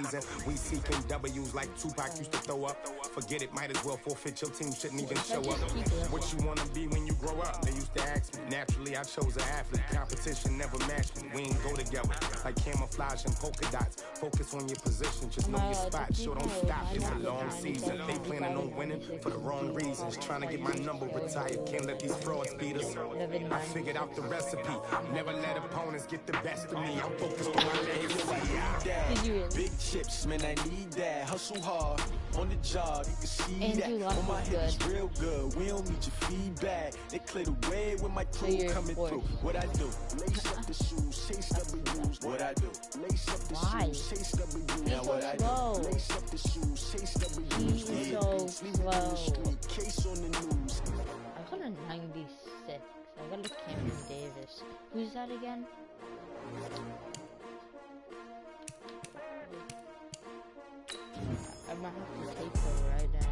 season. We seeking W's like Tupac used to throw up. Forget it, might as well forfeit. Your team shouldn't even show up. What you wanna be when you grow up? They used to ask me. Naturally, I chose an athlete. Competition never matched me. We ain't go together like camouflage and polka dots. Focus on your position, just know your spot. Sure, don't stop. It's a long season. They planning on winning for the wrong reasons. Trying to get my number retired. Can't let these frauds beat us. I figured out the recipe. Never let opponents get the best of me. I'm focused on my legacy. Big chips, man, I need that. Hustle hard on the job. You can see that. On my head is real good. We don't need your feedback. They clear the way when my crew coming through. What I do? Lace up the shoes, chase W's. What I do? Lace up the shoes, chase W's. Now what I do? Lace up the shoes, chase W's. He's so slow. Case on the news. I got a 96. I got a Cameron Davis. Who's that again? I might have to take the right end.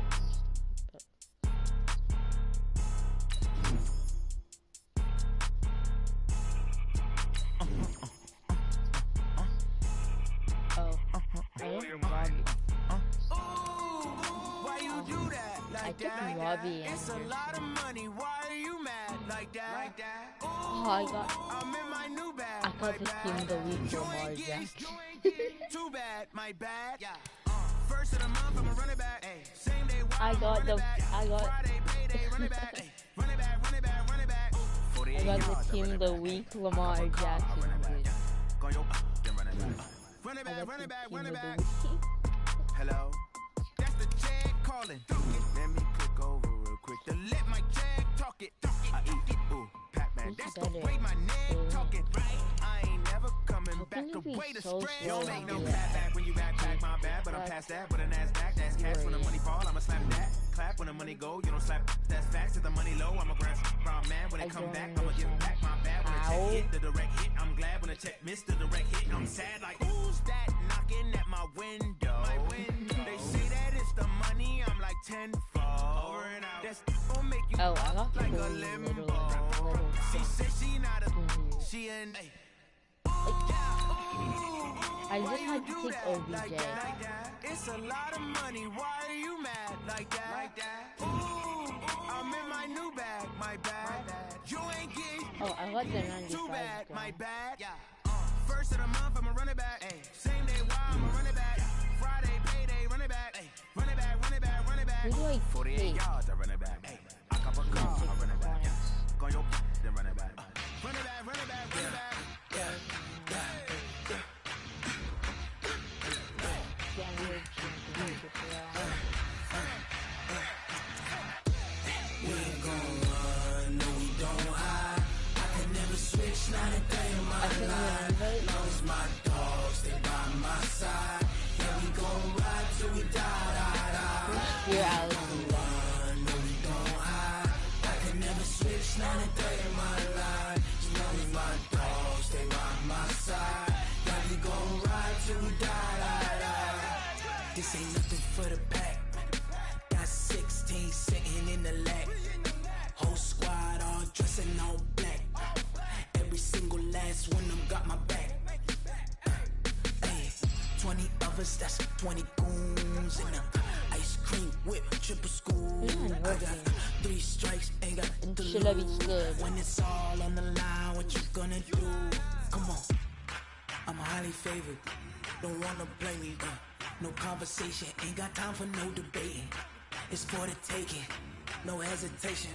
Robbie. It's a lot of money. Why are you mad like that? Oh, I got the team of the week for Lamar Jackson. Too bad, my bad. First of the month, I'm a running back. Same day, I got the team of the week, Lamar Jackson. Running back. Hello. That's the check calling. Let me click over real quick to let my check talk it. I eat it, ooh, Pac-Man. That's the way my neck talking. I ain't never coming back the way to spread. You don't make no clap when you backpack, my bad, but I'm past that. But a NASDAQ, that's cash when the money fall. I'ma slap that. Clap when the money go, you don't slap. That's facts. If the money low, I'ma grab brown man. When it come back, I'ma give back my bad. When the check hit, the direct hit. I'm glad when the check missed the direct hit. I'm sad like, who's that knocking at my window? They say that it's the money, I'm like tenfold. Over and out. That's gonna make you got like a limbo. She said she not a, she an I just had to take OBJ. It's a lot of money, why are you mad like that? Ooh, I'm in my new bag, my bad. You ain't getting I got the 95. Too bad, my bad. First of the month, I'm a running back. Same day, why I'm a running back. Friday, payday, running back. Running back, running back, running back. 48 yards, I run it back. I couple cars, I run it back. Go your then run it back. Run it back, run it back, run it back. We ain't gon' run, no we don't hide. I can never switch, not a day in my life. Long as my dogs, they by my side. Yeah, we gon' ride till we die. You're out. Run, no we don't hide. I can never switch, not a day in my life. As long as my dogs, they by my side. Yeah, we gon' ride till we die. This ain't nothing for the pack. Got 16 sitting in the lap. Whole squad all dressing all black. Every single last one of them got my back. Hey, 20 of us, that's 20 goons in the ice cream whip, triple school. I got 3 strikes, ain't got to lose. When it's all on the line, what you gonna do? Come on, I'm highly favored. Don't wanna blame me, no conversation, ain't got time for no debating. It's for the taking, no hesitation.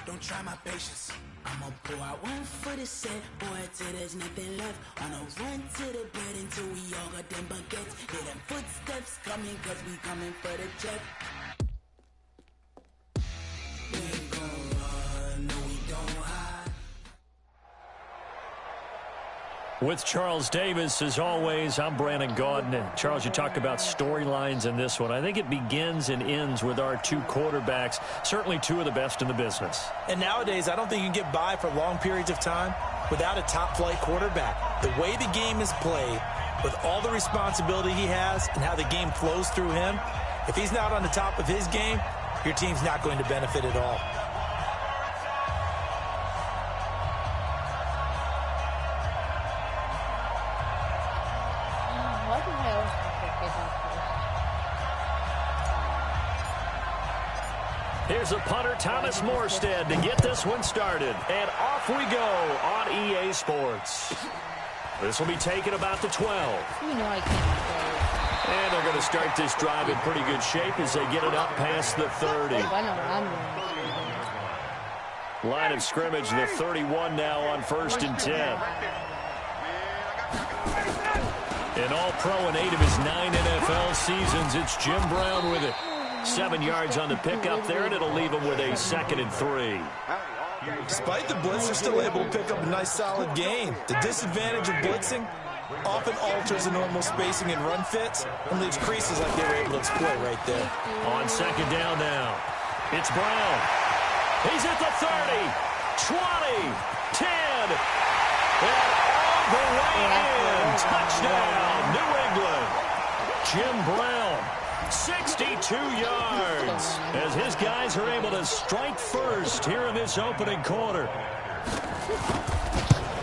Don't try my patience. I'ma pour out one for the set, boy, till there's nothing left. Wanna run to the bed until we all got them baguettes. Hear them footsteps coming, cause we coming for the check. We ain't gon' run, no we don't hide. With Charles Davis, as always, I'm Brandon Gaudin. And Charles, you talked about storylines in this one. I think it begins and ends with our 2 quarterbacks, certainly 2 of the best in the business. And nowadays, I don't think you can get by for long periods of time without a top-flight quarterback. The way the game is played, with all the responsibility he has and how the game flows through him, if he's not on the top of his game, your team's not going to benefit at all. Here's a punter, Thomas Morstead, to get this one started. And off we go on EA Sports. This will be taken about the 12. You know I can't play. And they're going to start this drive in pretty good shape as they get it up past the 30. I know what I'm doing. Line of scrimmage, the 31 now on 1st and 10. An all-pro in 8 of his 9 NFL seasons. It's Jim Brown with it. 7 yards on the pickup there, and it'll leave him with a 2nd and 3. Despite the blitz, they're still able to pick up a nice solid gain. The disadvantage of blitzing often alters the normal spacing and run fits and leaves creases like they were able to exploit right there. On 2nd down now, it's Brown. He's at the 30, 20, 10, and all the way in. Touchdown, New England. Jim Brown, 62 yards, as his guys are able to strike first here in this opening quarter.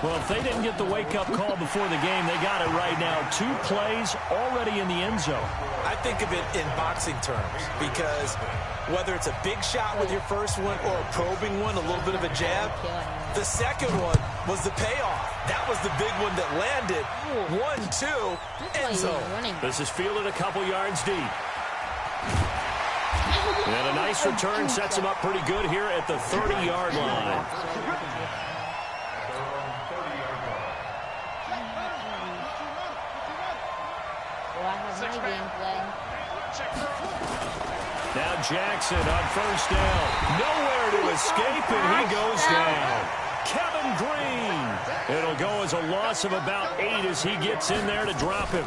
Well, if they didn't get the wake-up call before the game, they got it right now. 2 plays already in the end zone. I think of it in boxing terms because whether it's a big shot with your first one or a probing one, a little bit of a jab, the second one was the payoff. That was the big one that landed. 1-2, end zone. This is fielded a couple yards deep. And a nice return sets him up pretty good here at the 30-yard line. Now Jackson on 1st down. Nowhere to escape, and he goes down. Kevin Green. It'll go as a loss of about 8 as he gets in there to drop him.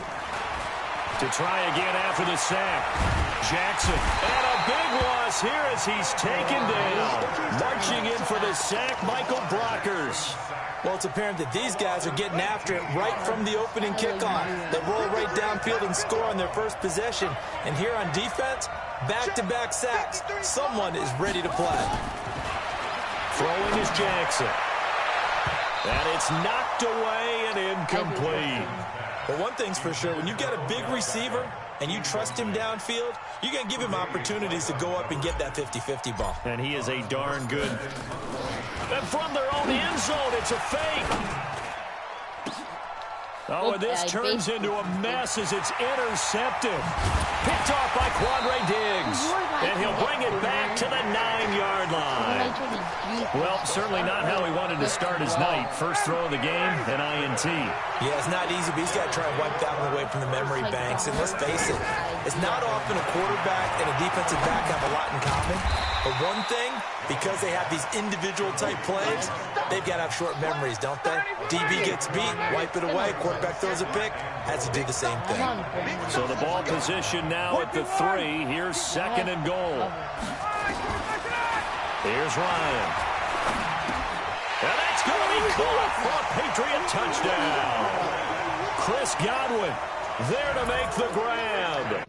To try again after the sack. Jackson. And a big loss here as he's taken down. Marching in for the sack, Michael Brockers. Well, it's apparent that these guys are getting after it right from the opening kickoff. They roll right downfield and score on their first possession. And here on defense, back-to-back sacks. Someone is ready to play. Throwing is Jackson. And it's knocked away and incomplete. But one thing's for sure, when you've got a big receiver and you trust him downfield, you're going to give him opportunities to go up and get that 50-50 ball. And he is a darn good. And from their own end zone, it's a fake. Oh, and this turns into a mess as it's intercepted. Picked off by Quandre Diggs. And he'll bring it back to the 9-yard line. Well, certainly not how he wanted to start his night. First throw of the game, an INT. Yeah, it's not easy, but he's got to try and wipe that one away from the memory banks. And let's face it, it's not often a quarterback and a defensive back have a lot in common. But one thing, because they have these individual-type plays, they've got to have short memories, don't they? DB gets beat, wipe it away, quarterback throws a pick, has to do the same thing. So the ball position now at the 3. Here's 2nd and goal. Here's Ryan. And that's going to be caught for a Patriot touchdown. Chris Godwin there to make the grab.